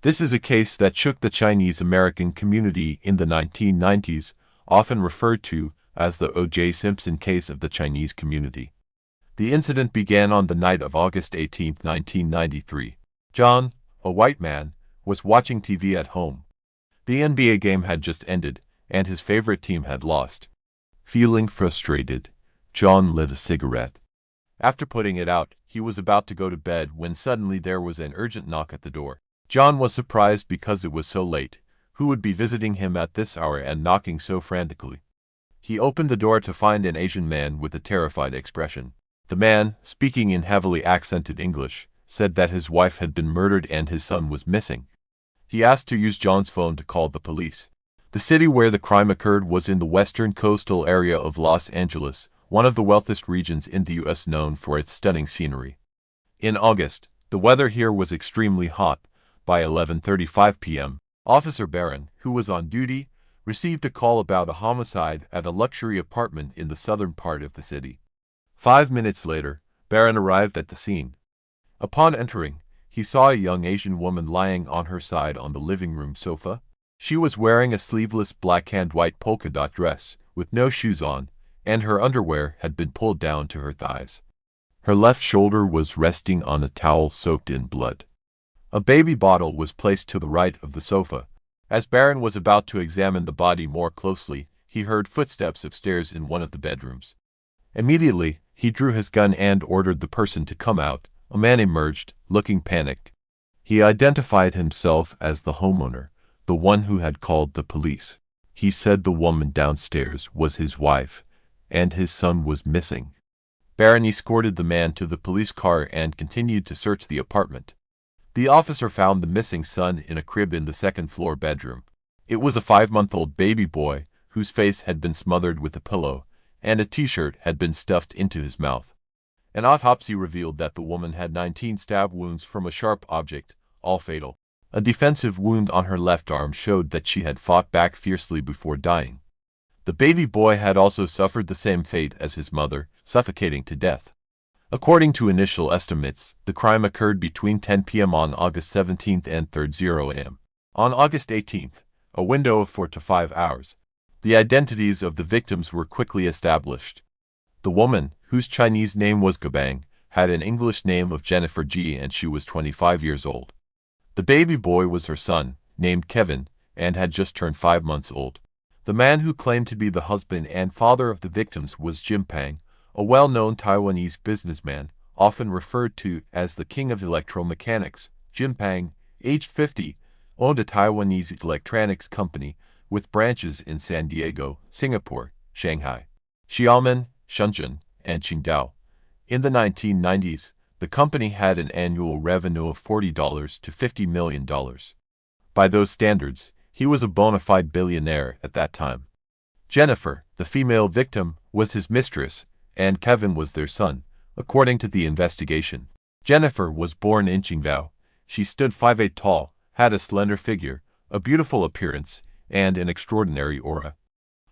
This is a case that shook the Chinese-American community in the 1990s, often referred to as the O.J. Simpson case of the Chinese community. The incident began on the night of August 18, 1993. John, a white man, was watching TV at home. The NBA game had just ended, and his favorite team had lost. Feeling frustrated, John lit a cigarette. After putting it out, he was about to go to bed when suddenly there was an urgent knock at the door. John was surprised because it was so late. Who would be visiting him at this hour and knocking so frantically? He opened the door to find an Asian man with a terrified expression. The man, speaking in heavily accented English, said that his wife had been murdered and his son was missing. He asked to use John's phone to call the police. The city where the crime occurred was in the western coastal area of Los Angeles, one of the wealthiest regions in the U.S. known for its stunning scenery. In August, the weather here was extremely hot. By 11:35 p.m., Officer Barron, who was on duty, received a call about a homicide at a luxury apartment in the southern part of the city. 5 minutes later, Barron arrived at the scene. Upon entering, he saw a young Asian woman lying on her side on the living room sofa. She was wearing a sleeveless black and white polka dot dress, with no shoes on, and her underwear had been pulled down to her thighs. Her left shoulder was resting on a towel soaked in blood. A baby bottle was placed to the right of the sofa. As Barron was about to examine the body more closely, he heard footsteps upstairs in one of the bedrooms. Immediately, he drew his gun and ordered the person to come out. A man emerged, looking panicked. He identified himself as the homeowner, the one who had called the police. He said the woman downstairs was his wife, and his son was missing. Barron escorted the man to the police car and continued to search the apartment. The officer found the missing son in a crib in the second-floor bedroom. It was a 5-month-old baby boy, whose face had been smothered with a pillow, and a t-shirt had been stuffed into his mouth. An autopsy revealed that the woman had 19 stab wounds from a sharp object, all fatal. A defensive wound on her left arm showed that she had fought back fiercely before dying. The baby boy had also suffered the same fate as his mother, suffocating to death. According to initial estimates, the crime occurred between 10 p.m. on August 17 and 3:00 a.m. On August 18, a window of 4 to 5 hours, the identities of the victims were quickly established. The woman, whose Chinese name was Gabang, had an English name of Jennifer G. and she was 25 years old. The baby boy was her son, named Kevin, and had just turned 5 months old. The man who claimed to be the husband and father of the victims was Jim Pang, a well-known Taiwanese businessman, often referred to as the king of electromechanics. Jim Pang, aged 50, owned a Taiwanese electronics company with branches in San Diego, Singapore, Shanghai, Xiamen, Shenzhen, and Qingdao. In the 1990s, the company had an annual revenue of $40 to $50 million. By those standards, he was a bona fide billionaire at that time. Jennifer, the female victim, was his mistress, and Kevin was their son, according to the investigation. Jennifer was born in Qingdao. She stood 5'8" tall, had a slender figure, a beautiful appearance, and an extraordinary aura.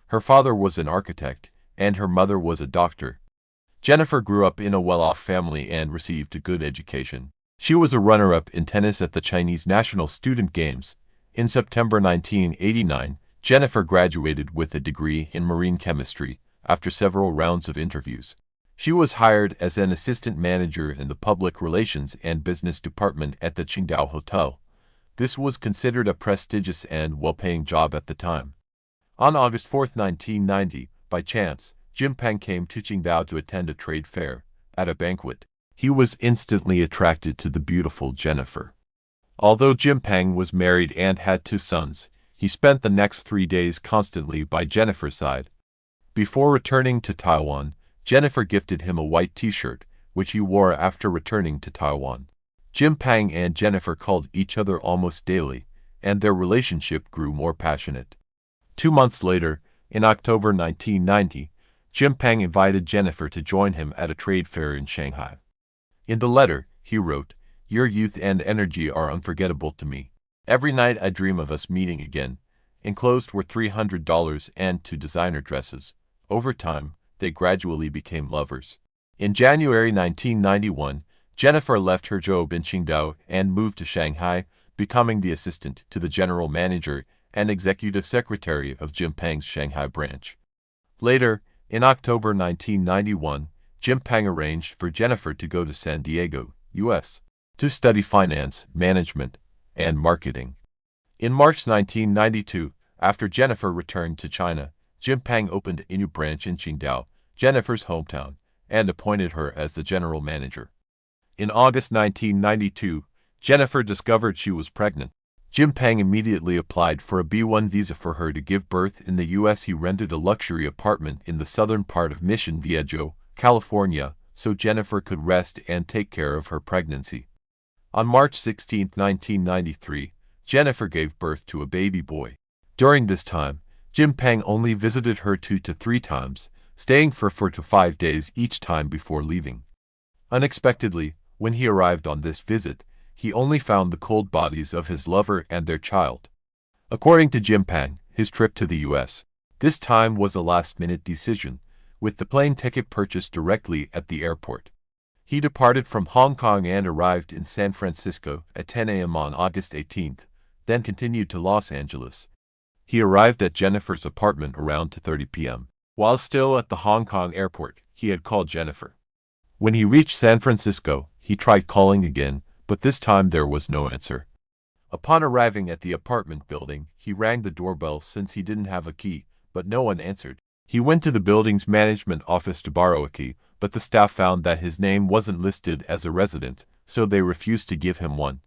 Her father was an architect, and her mother was a doctor. Jennifer grew up in a well-off family and received a good education. She was a runner-up in tennis at the Chinese National Student Games. In September 1989, Jennifer graduated with a degree in marine chemistry. After several rounds of interviews, she was hired as an assistant manager in the public relations and business department at the Qingdao Hotel. This was considered a prestigious and well-paying job at the time. On August 4, 1990, by chance, Jim Pang came to Qingdao to attend a trade fair. At a banquet, he was instantly attracted to the beautiful Jennifer. Although Jim Pang was married and had 2 sons, he spent the next 3 days constantly by Jennifer's side. Before returning to Taiwan, Jennifer gifted him a white t-shirt, which he wore after returning to Taiwan. Jim Pang and Jennifer called each other almost daily, and their relationship grew more passionate. 2 months later, in October 1990, Jim Pang invited Jennifer to join him at a trade fair in Shanghai. In the letter, he wrote, "Your youth and energy are unforgettable to me. Every night I dream of us meeting again." Enclosed were $300 and 2 designer dresses. Over time, they gradually became lovers. In January 1991, Jennifer left her job in Qingdao and moved to Shanghai, becoming the assistant to the general manager and executive secretary of Jim Pang's Shanghai branch. Later, in October 1991, Jim Pang arranged for Jennifer to go to San Diego, U.S., to study finance, management, and marketing. In March 1992, after Jennifer returned to China, Jim Pang opened a new branch in Qingdao, Jennifer's hometown, and appointed her as the general manager. In August 1992, Jennifer discovered she was pregnant. Jim Pang immediately applied for a B-1 visa for her to give birth in the U.S. He rented a luxury apartment in the southern part of Mission Viejo, California, so Jennifer could rest and take care of her pregnancy. On March 16, 1993, Jennifer gave birth to a baby boy. During this time, Jim Pang only visited her 2 to 3 times, staying for 4 to 5 days each time before leaving. Unexpectedly, when he arrived on this visit, he only found the cold bodies of his lover and their child. According to Jim Pang, his trip to the U.S. this time was a last-minute decision, with the plane ticket purchased directly at the airport. He departed from Hong Kong and arrived in San Francisco at 10 a.m. on August 18, then continued to Los Angeles. He arrived at Jennifer's apartment around 2:30 p.m. While still at the Hong Kong airport, he had called Jennifer. When he reached San Francisco, he tried calling again, but this time there was no answer. Upon arriving at the apartment building, he rang the doorbell since he didn't have a key, but no one answered. He went to the building's management office to borrow a key, but the staff found that his name wasn't listed as a resident, so they refused to give him one.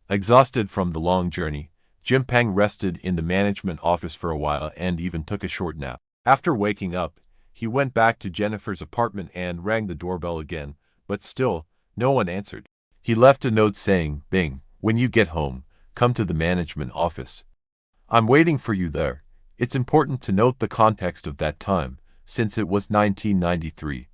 Exhausted from the long journey, Jim Pang rested in the management office for a while and even took a short nap. After waking up, he went back to Jennifer's apartment and rang the doorbell again, but still, no one answered. He left a note saying, "Bing, when you get home, come to the management office. I'm waiting for you there." It's important to note the context of that time, since it was 1993.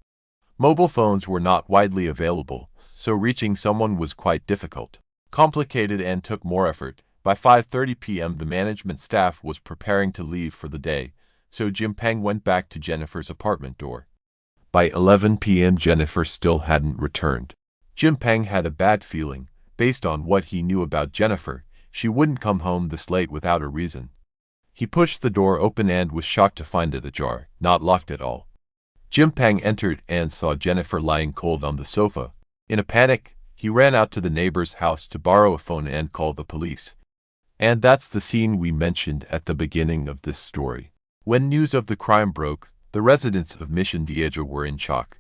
Mobile phones were not widely available, so reaching someone was quite difficult, complicated, and took more effort. By 5:30 p.m. the management staff was preparing to leave for the day, so Jim Pang went back to Jennifer's apartment door. By 11 p.m. Jennifer still hadn't returned. Jim Pang had a bad feeling. Based on what he knew about Jennifer, she wouldn't come home this late without a reason. He pushed the door open and was shocked to find it ajar, not locked at all. Jim Pang entered and saw Jennifer lying cold on the sofa. In a panic, he ran out to the neighbor's house to borrow a phone and call the police. And that's the scene we mentioned at the beginning of this story. When news of the crime broke, the residents of Mission Viejo were in shock.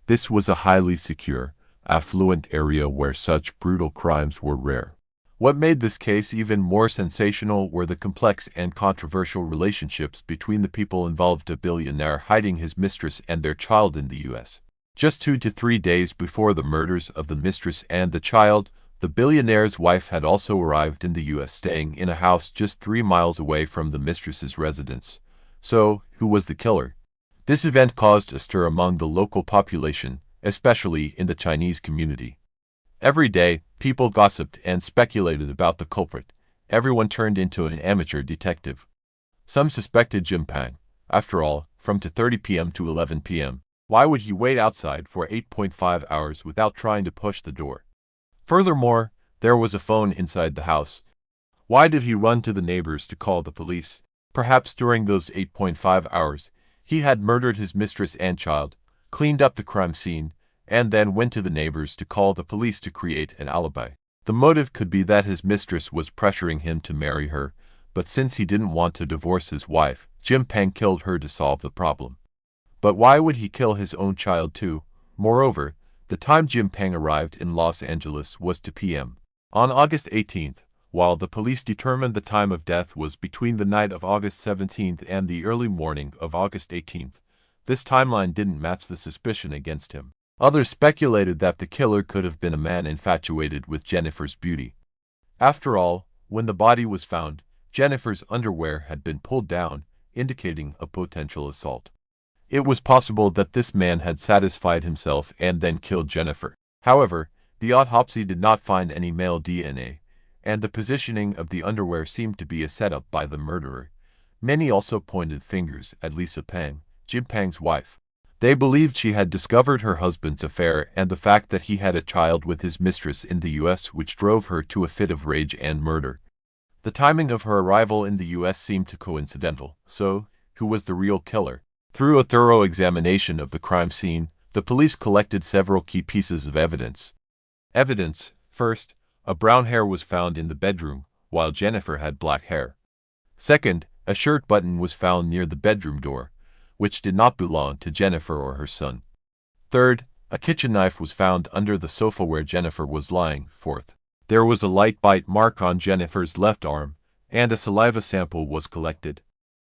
This was a highly secure, affluent area where such brutal crimes were rare. What made this case even more sensational were the complex and controversial relationships between the people involved. A billionaire hiding his mistress and their child in the U.S. Just 2 to 3 days before the murders of the mistress and the child, the billionaire's wife had also arrived in the U.S. staying in a house just 3 miles away from the mistress's residence. So, who was the killer? This event caused a stir among the local population, especially in the Chinese community. Every day, people gossiped and speculated about the culprit. Everyone turned into an amateur detective. Some suspected Jim Pang. After all, from 2:30 p.m. to 11 p.m., why would he wait outside for 8.5 hours without trying to push the door? Furthermore, there was a phone inside the house. Why did he run to the neighbors to call the police? Perhaps during those 8.5 hours, he had murdered his mistress and child, cleaned up the crime scene, and then went to the neighbors to call the police to create an alibi. The motive could be that his mistress was pressuring him to marry her, but since he didn't want to divorce his wife, Jim Pang killed her to solve the problem. But why would he kill his own child too? Moreover, the time Jim Pang arrived in Los Angeles was 2 p.m. on August 18th, while the police determined the time of death was between the night of August 17th and the early morning of August 18th. This timeline didn't match the suspicion against him. Others speculated that the killer could have been a man infatuated with Jennifer's beauty. After all, when the body was found, Jennifer's underwear had been pulled down, indicating a potential assault. It was possible that this man had satisfied himself and then killed Jennifer. However, the autopsy did not find any male DNA, and the positioning of the underwear seemed to be a setup by the murderer. Many also pointed fingers at Lisa Pang, Jim Pang's wife. They believed she had discovered her husband's affair and the fact that he had a child with his mistress in the U.S., which drove her to a fit of rage and murder. The timing of her arrival in the U.S. seemed coincidental, so who was the real killer? Through a thorough examination of the crime scene, the police collected several key pieces of evidence. First, a brown hair was found in the bedroom, while Jennifer had black hair. Second, a shirt button was found near the bedroom door, which did not belong to Jennifer or her son. Third, a kitchen knife was found under the sofa where Jennifer was lying. Fourth, there was a light bite mark on Jennifer's left arm, and a saliva sample was collected.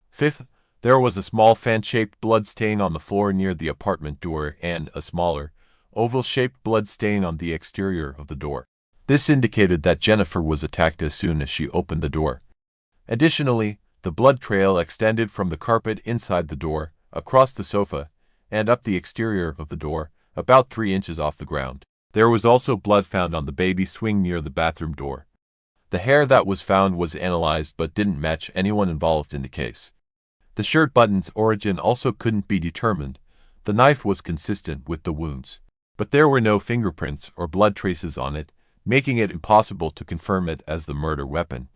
Fifth, there was a small fan-shaped blood stain on the floor near the apartment door and a smaller, oval-shaped blood stain on the exterior of the door. This indicated that Jennifer was attacked as soon as she opened the door. Additionally, the blood trail extended from the carpet inside the door, across the sofa, and up the exterior of the door, about 3 inches off the ground. There was also blood found on the baby swing near the bathroom door. The hair that was found was analyzed but didn't match anyone involved in the case. The shirt button's origin also couldn't be determined. The knife was consistent with the wounds, but there were no fingerprints or blood traces on it, making it impossible to confirm it as the murder weapon.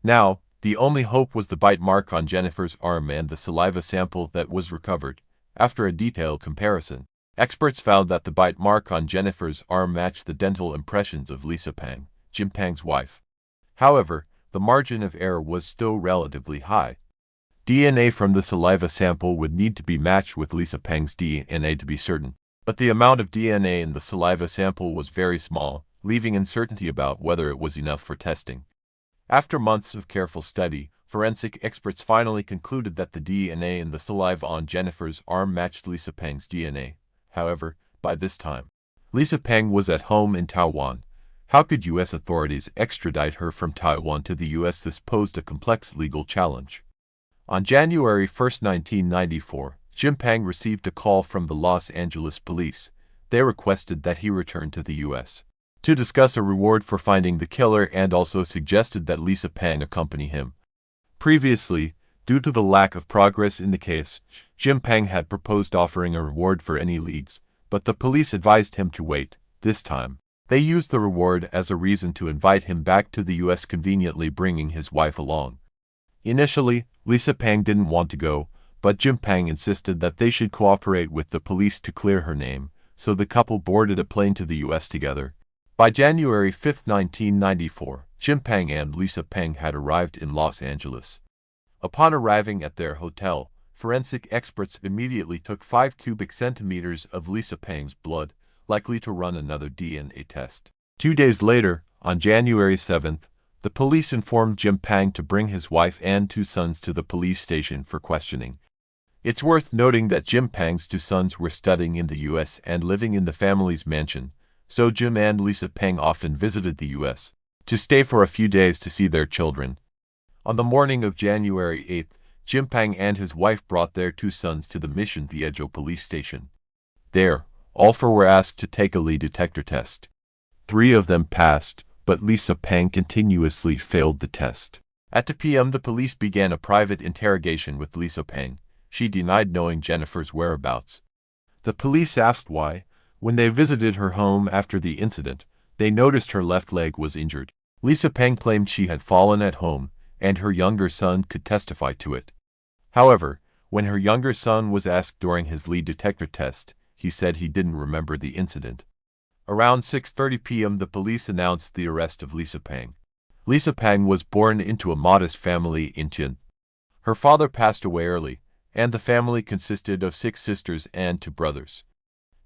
Now, the only hope was the bite mark on Jennifer's arm and the saliva sample that was recovered. After a detailed comparison, experts found that the bite mark on Jennifer's arm matched the dental impressions of Lisa Pang, Jim Pang's wife. However, the margin of error was still relatively high. DNA from the saliva sample would need to be matched with Lisa Pang's DNA to be certain, but the amount of DNA in the saliva sample was very small, leaving uncertainty about whether it was enough for testing. After months of careful study, forensic experts finally concluded that the DNA in the saliva on Jennifer's arm matched Lisa Pang's DNA. However, by this time, Lisa Pang was at home in Taiwan. How could U.S. authorities extradite her from Taiwan to the U.S.? This posed a complex legal challenge. On January 1, 1994, Jim Pang received a call from the Los Angeles police. They requested that he return to the U.S. to discuss a reward for finding the killer and also suggested that Lisa Pang accompany him. Previously, due to the lack of progress in the case, Jim Pang had proposed offering a reward for any leads, but the police advised him to wait. This time, they used the reward as a reason to invite him back to the U.S., conveniently bringing his wife along. Initially, Lisa Pang didn't want to go, but Jim Pang insisted that they should cooperate with the police to clear her name, so the couple boarded a plane to the U.S. together. By January 5, 1994, Jim Pang and Lisa Pang had arrived in Los Angeles. Upon arriving at their hotel, forensic experts immediately took 5 cubic centimeters of Lisa Pang's blood, likely to run another DNA test. 2 days later, on January 7th, the police informed Jim Pang to bring his wife and 2 sons to the police station for questioning. It's worth noting that Jim Pang's 2 sons were studying in the U.S. and living in the family's mansion, so Jim and Lisa Pang often visited the U.S. to stay for a few days to see their children. On the morning of January 8th, Jim Pang and his wife brought their 2 sons to the Mission Viejo police station. There, all 4 were asked to take a lie detector test. 3 of them passed, but Lisa Pang continuously failed the test. At 2 p.m. the police began a private interrogation with Lisa Pang. She denied knowing Jennifer's whereabouts. The police asked why. When they visited her home after the incident, they noticed her left leg was injured. Lisa Pang claimed she had fallen at home, and her younger son could testify to it. However, when her younger son was asked during his lie detector test, he said he didn't remember the incident. Around 6:30 p.m. the police announced the arrest of Lisa Pang. Lisa Pang was born into a modest family in Tian. Her father passed away early, and the family consisted of 6 sisters and 2 brothers.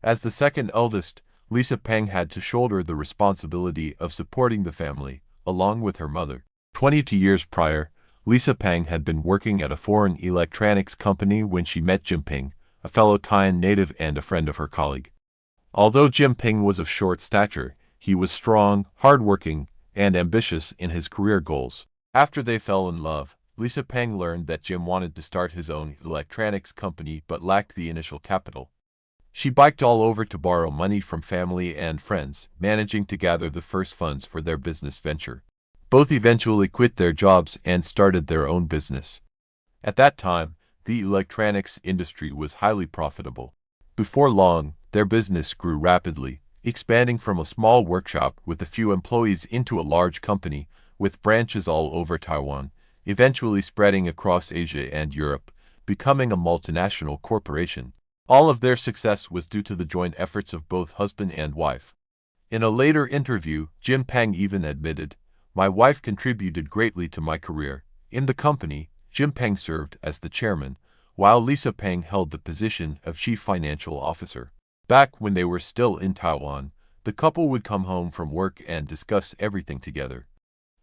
As the second eldest, Lisa Pang had to shoulder the responsibility of supporting the family, along with her mother. 22 years prior, Lisa Pang had been working at a foreign electronics company when she met Jim Pang, a fellow Taiwan native and a friend of her colleague. Although Jim Pang was of short stature, he was strong, hardworking, and ambitious in his career goals. After they fell in love, Lisa Pang learned that Jim wanted to start his own electronics company but lacked the initial capital. She biked all over to borrow money from family and friends, managing to gather the first funds for their business venture. Both eventually quit their jobs and started their own business. At that time, the electronics industry was highly profitable. Before long, their business grew rapidly, expanding from a small workshop with a few employees into a large company with branches all over Taiwan, eventually spreading across Asia and Europe, becoming a multinational corporation. All of their success was due to the joint efforts of both husband and wife. In a later interview, Jim Pang even admitted, "My wife contributed greatly to my career." In the company, Jim Pang served as the chairman, while Lisa Pang held the position of chief financial officer. Back when they were still in Taiwan, the couple would come home from work and discuss everything together.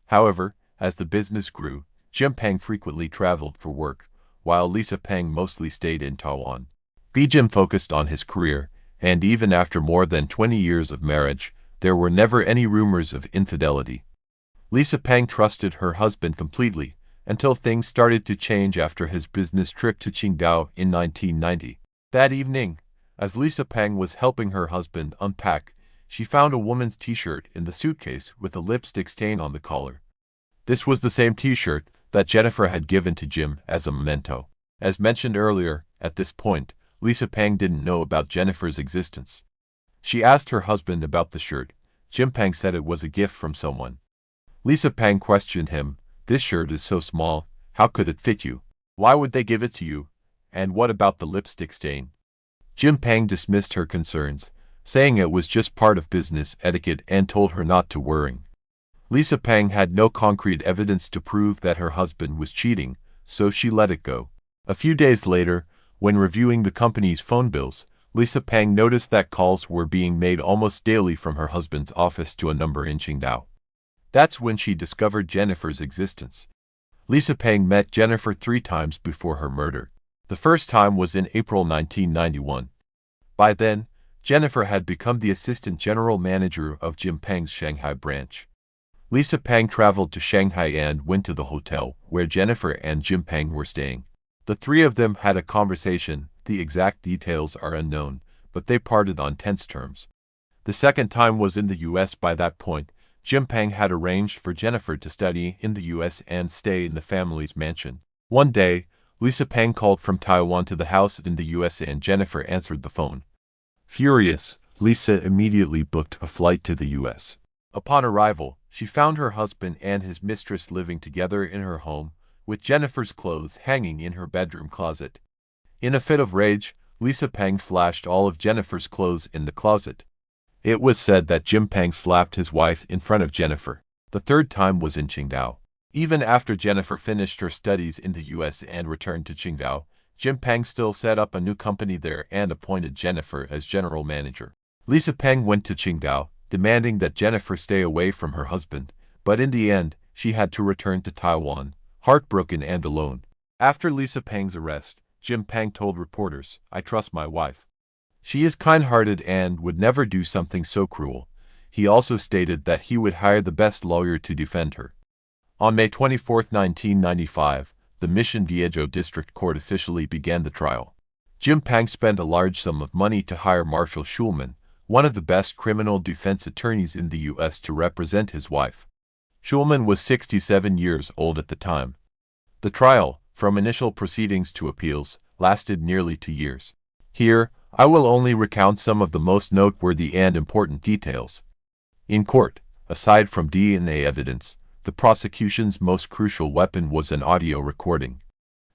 However, as the business grew, Jim Pang frequently traveled for work, while Lisa Pang mostly stayed in Taiwan. Jim focused on his career, and even after more than 20 years of marriage, there were never any rumors of infidelity. Lisa Pang trusted her husband completely, until things started to change after his business trip to Qingdao in 1990. That evening, as Lisa Pang was helping her husband unpack, she found a woman's t-shirt in the suitcase with a lipstick stain on the collar. This was the same t-shirt that Jennifer had given to Jim as a memento. As mentioned earlier, at this point, Lisa Pang didn't know about Jennifer's existence. She asked her husband about the shirt. Jim Pang said it was a gift from someone. Lisa Pang questioned him, "This shirt is so small, how could it fit you? Why would they give it to you? And what about the lipstick stain?" Jim Pang dismissed her concerns, saying it was just part of business etiquette and told her not to worry. Lisa Pang had no concrete evidence to prove that her husband was cheating, so she let it go. A few days later, when reviewing the company's phone bills, Lisa Pang noticed that calls were being made almost daily from her husband's office to a number in Qingdao. That's when she discovered Jennifer's existence. Lisa Pang met Jennifer 3 times before her murder. The first time was in April 1991. By then, Jennifer had become the assistant general manager of Jim Pang's Shanghai branch. Lisa Pang traveled to Shanghai and went to the hotel where Jennifer and Jim Pang were staying. The three of them had a conversation. The exact details are unknown, but they parted on tense terms. The second time was in the U.S. By that point, Jim Pang had arranged for Jennifer to study in the U.S. and stay in the family's mansion. One day, Lisa Pang called from Taiwan to the house in the U.S. and Jennifer answered the phone. Furious, Lisa immediately booked a flight to the U.S. Upon arrival, she found her husband and his mistress living together in her home, with Jennifer's clothes hanging in her bedroom closet. In a fit of rage, Lisa Pang slashed all of Jennifer's clothes in the closet. It was said that Jim Pang slapped his wife in front of Jennifer. The third time was in Qingdao. Even after Jennifer finished her studies in the U.S. and returned to Qingdao, Jim Pang still set up a new company there and appointed Jennifer as general manager. Lisa Pang went to Qingdao, demanding that Jennifer stay away from her husband, but in the end, she had to return to Taiwan, heartbroken and alone. After Lisa Pang's arrest, Jim Pang told reporters, "I trust my wife. She is kind-hearted and would never do something so cruel." He also stated that he would hire the best lawyer to defend her. On May 24, 1995, the Mission Viejo District Court officially began the trial. Jim Pang spent a large sum of money to hire Marshall Schulman, one of the best criminal defense attorneys in the U.S., to represent his wife. Schulman was 67 years old at the time. The trial, from initial proceedings to appeals, lasted nearly 2 years. Here, I will only recount some of the most noteworthy and important details. In court, aside from DNA evidence, the prosecution's most crucial weapon was an audio recording.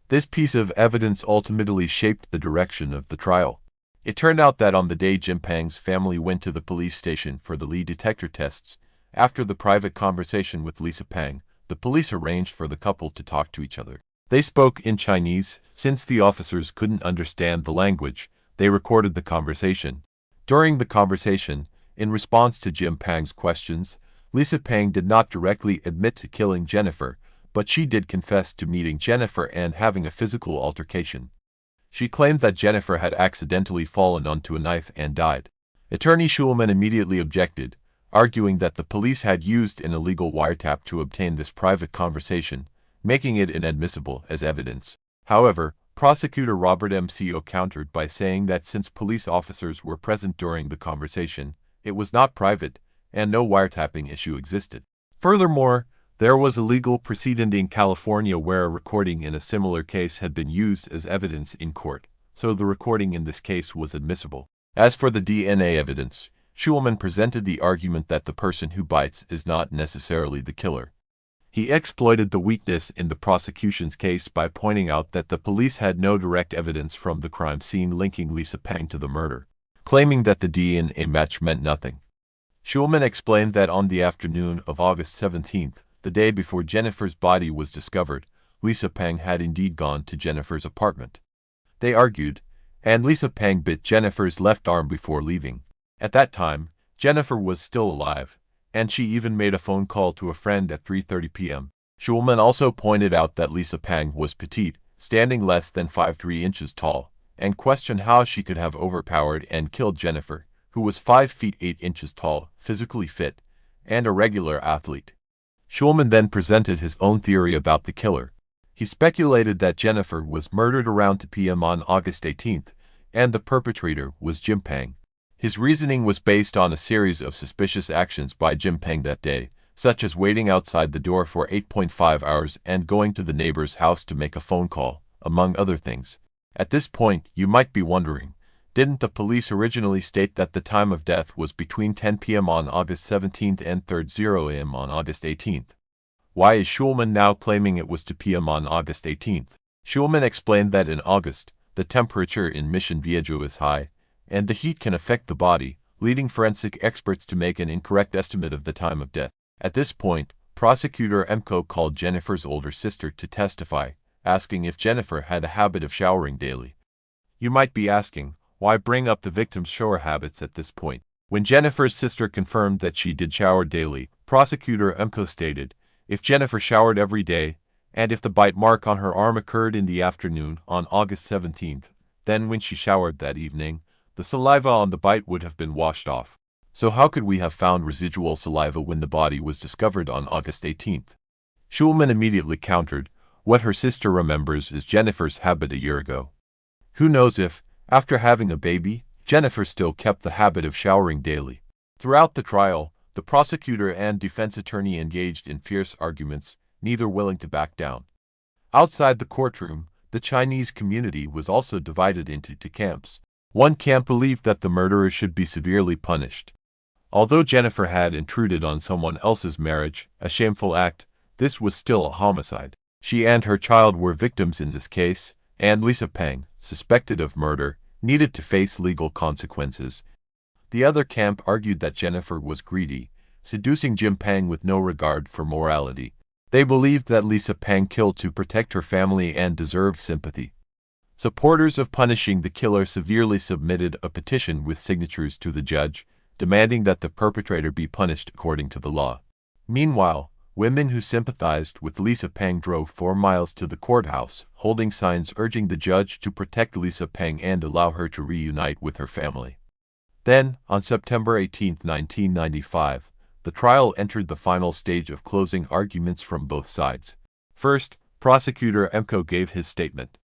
This piece of evidence ultimately shaped the direction of the trial. It turned out that on the day Jim Pang's family went to the police station for the lie detector tests, after the private conversation with Lisa Pang, the police arranged for the couple to talk to each other. They spoke in Chinese. Since the officers couldn't understand the language, they recorded the conversation. During the conversation, in response to Jim Pang's questions, Lisa Pang did not directly admit to killing Jennifer, but she did confess to meeting Jennifer and having a physical altercation. She claimed that Jennifer had accidentally fallen onto a knife and died. Attorney Schulman immediately objected, arguing that the police had used an illegal wiretap to obtain this private conversation, making it inadmissible as evidence. However, prosecutor Robert MCO countered by saying that since police officers were present during the conversation, it was not private, and no wiretapping issue existed. Furthermore, there was a legal precedent in California where a recording in a similar case had been used as evidence in court, so the recording in this case was admissible. As for the DNA evidence, Schulman presented the argument that the person who bites is not necessarily the killer. He exploited the weakness in the prosecution's case by pointing out that the police had no direct evidence from the crime scene linking Lisa Pang to the murder, claiming that the DNA match meant nothing. Schulman explained that on the afternoon of August 17th, the day before Jennifer's body was discovered, Lisa Pang had indeed gone to Jennifer's apartment. They argued, and Lisa Pang bit Jennifer's left arm before leaving. At that time, Jennifer was still alive, and she even made a phone call to a friend at 3:30 p.m. Schulman also pointed out that Lisa Pang was petite, standing less than 5'3" inches tall, and questioned how she could have overpowered and killed Jennifer, who was 5 feet 8 inches tall, physically fit, and a regular athlete. Schulman then presented his own theory about the killer. He speculated that Jennifer was murdered around 2 p.m. on August 18th, and the perpetrator was Jim Pang. His reasoning was based on a series of suspicious actions by Jim Pang that day, such as waiting outside the door for 8.5 hours and going to the neighbor's house to make a phone call, among other things. At this point, you might be wondering, didn't the police originally state that the time of death was between 10 p.m. on August 17th and 3:00 a.m. on August 18th? Why is Schulman now claiming it was 2 p.m. on August 18th? Schulman explained that in August, the temperature in Mission Viejo is high, and the heat can affect the body, leading forensic experts to make an incorrect estimate of the time of death. At this point, Prosecutor Emko called Jennifer's older sister to testify, asking if Jennifer had a habit of showering daily. You might be asking, why bring up the victim's shower habits at this point? When Jennifer's sister confirmed that she did shower daily, Prosecutor Emko stated, if Jennifer showered every day, and if the bite mark on her arm occurred in the afternoon on August 17th, then when she showered that evening, the saliva on the bite would have been washed off. So how could we have found residual saliva when the body was discovered on August 18th? Schulman immediately countered, what her sister remembers is Jennifer's habit a year ago. Who knows if, after having a baby, Jennifer still kept the habit of showering daily. Throughout the trial, the prosecutor and defense attorney engaged in fierce arguments, neither willing to back down. Outside the courtroom, the Chinese community was also divided into two camps. One camp believed that the murderer should be severely punished. Although Jennifer had intruded on someone else's marriage, a shameful act, this was still a homicide. She and her child were victims in this case, and Lisa Pang, suspected of murder, needed to face legal consequences. The other camp argued that Jennifer was greedy, seducing Jim Pang with no regard for morality. They believed that Lisa Pang killed to protect her family and deserved sympathy. Supporters of punishing the killer severely submitted a petition with signatures to the judge, demanding that the perpetrator be punished according to the law. Meanwhile, women who sympathized with Lisa Pang drove 4 miles to the courthouse, holding signs urging the judge to protect Lisa Pang and allow her to reunite with her family. Then, on September 18, 1995, the trial entered the final stage of closing arguments from both sides. First, Prosecutor Emko gave his statement.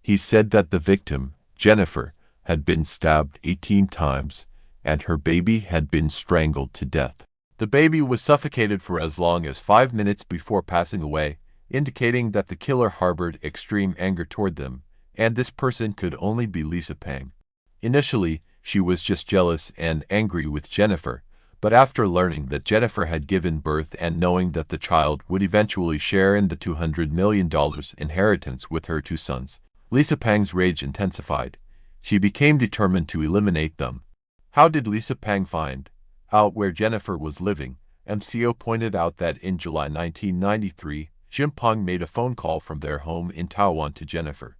He said that the victim, Jennifer, had been stabbed 18 times, and her baby had been strangled to death. The baby was suffocated for as long as 5 minutes before passing away, indicating that the killer harbored extreme anger toward them, and this person could only be Lisa Pang. Initially, she was just jealous and angry with Jennifer, but after learning that Jennifer had given birth and knowing that the child would eventually share in the $200 million inheritance with her 2 sons, Lisa Pang's rage intensified. She became determined to eliminate them. How did Lisa Pang find out where Jennifer was living? MCO pointed out that in July 1993, Jim Pang made a phone call from their home in Taiwan to Jennifer.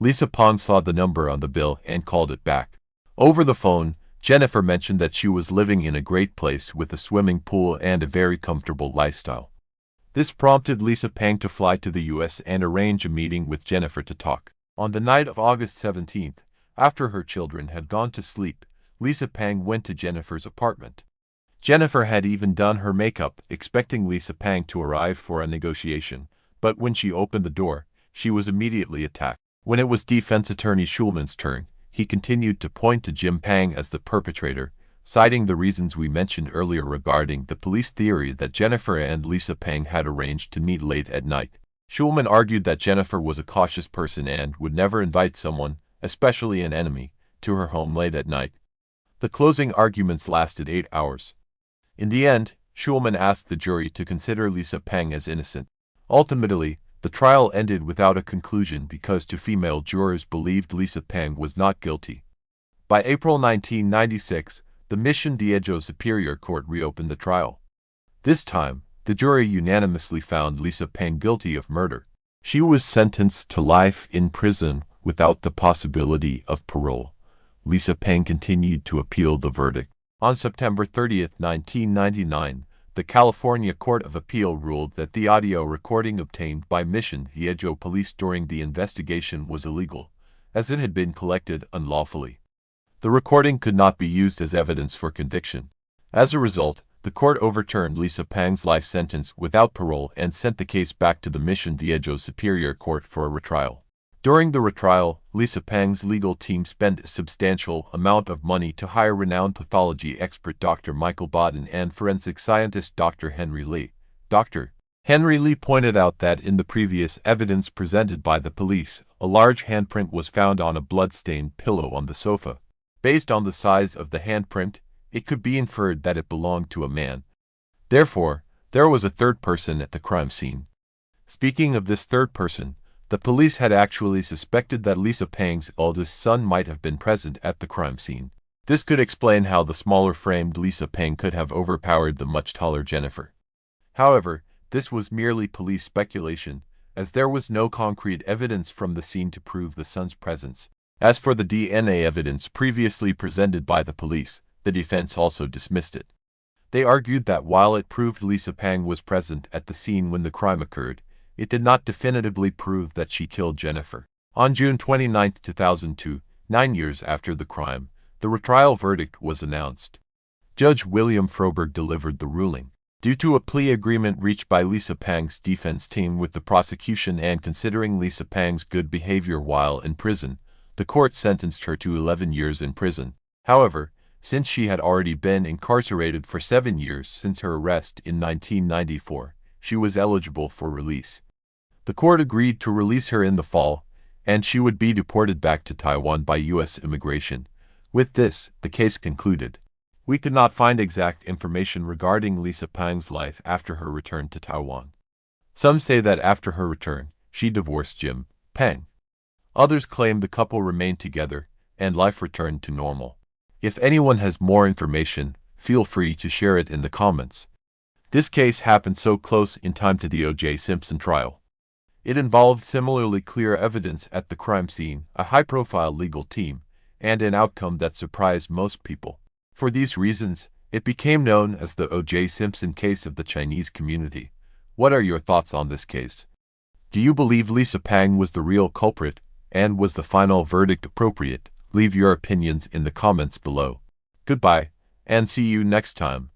Lisa Pang saw the number on the bill and called it back. Over the phone, Jennifer mentioned that she was living in a great place with a swimming pool and a very comfortable lifestyle. This prompted Lisa Pang to fly to the U.S. and arrange a meeting with Jennifer to talk. On the night of August 17th, after her children had gone to sleep, Lisa Pang went to Jennifer's apartment. Jennifer had even done her makeup, expecting Lisa Pang to arrive for a negotiation, but when she opened the door, she was immediately attacked. When it was defense attorney Schulman's turn, he continued to point to Jim Pang as the perpetrator, citing the reasons we mentioned earlier regarding the police theory that Jennifer and Lisa Pang had arranged to meet late at night. Schulman argued that Jennifer was a cautious person and would never invite someone, especially an enemy, to her home late at night. The closing arguments lasted 8 hours. In the end, Schulman asked the jury to consider Lisa Peng as innocent. Ultimately, the trial ended without a conclusion because two female jurors believed Lisa Peng was not guilty. By April 1996, the Mission Viejo Superior Court reopened the trial. This time, the jury unanimously found Lisa Peng guilty of murder. She was sentenced to life in prison without the possibility of parole. Lisa Peng continued to appeal the verdict. On September 30, 1999, the California Court of Appeal ruled that the audio recording obtained by Mission Viejo police during the investigation was illegal, as it had been collected unlawfully. The recording could not be used as evidence for conviction. As a result, the court overturned Lisa Peng's life sentence without parole and sent the case back to the Mission Viejo Superior Court for a retrial. During the retrial, Lisa Peng's legal team spent a substantial amount of money to hire renowned pathology expert Dr. Michael Baden and forensic scientist Dr. Henry Lee. Dr. Henry Lee pointed out that in the previous evidence presented by the police, a large handprint was found on a blood-stained pillow on the sofa. Based on the size of the handprint, it could be inferred that it belonged to a man. Therefore, there was a third person at the crime scene. Speaking of this third person, the police had actually suspected that Lisa Peng's oldest son might have been present at the crime scene. This could explain how the smaller-framed Lisa Peng could have overpowered the much taller Jennifer. However, this was merely police speculation, as there was no concrete evidence from the scene to prove the son's presence. As for the DNA evidence previously presented by the police, the defense also dismissed it. They argued that while it proved Lisa Peng was present at the scene when the crime occurred, it did not definitively prove that she killed Jennifer. On June 29, 2002, 9 years after the crime, the retrial verdict was announced. Judge William Froberg delivered the ruling. Due to a plea agreement reached by Lisa Peng's defense team with the prosecution and considering Lisa Peng's good behavior while in prison, the court sentenced her to 11 years in prison. However, since she had already been incarcerated for 7 years since her arrest in 1994, she was eligible for release. The court agreed to release her in the fall, and she would be deported back to Taiwan by U.S. immigration. With this, the case concluded. We could not find exact information regarding Lisa Peng's life after her return to Taiwan. Some say that after her return, she divorced Jim Peng. Others claim the couple remained together, and life returned to normal. If anyone has more information, feel free to share it in the comments. This case happened so close in time to the O.J. Simpson trial. It involved similarly clear evidence at the crime scene, a high-profile legal team, and an outcome that surprised most people. For these reasons, it became known as the O.J. Simpson case of the Chinese community. What are your thoughts on this case? Do you believe Lisa Peng was the real culprit, and was the final verdict appropriate? Leave your opinions in the comments below. Goodbye, and see you next time.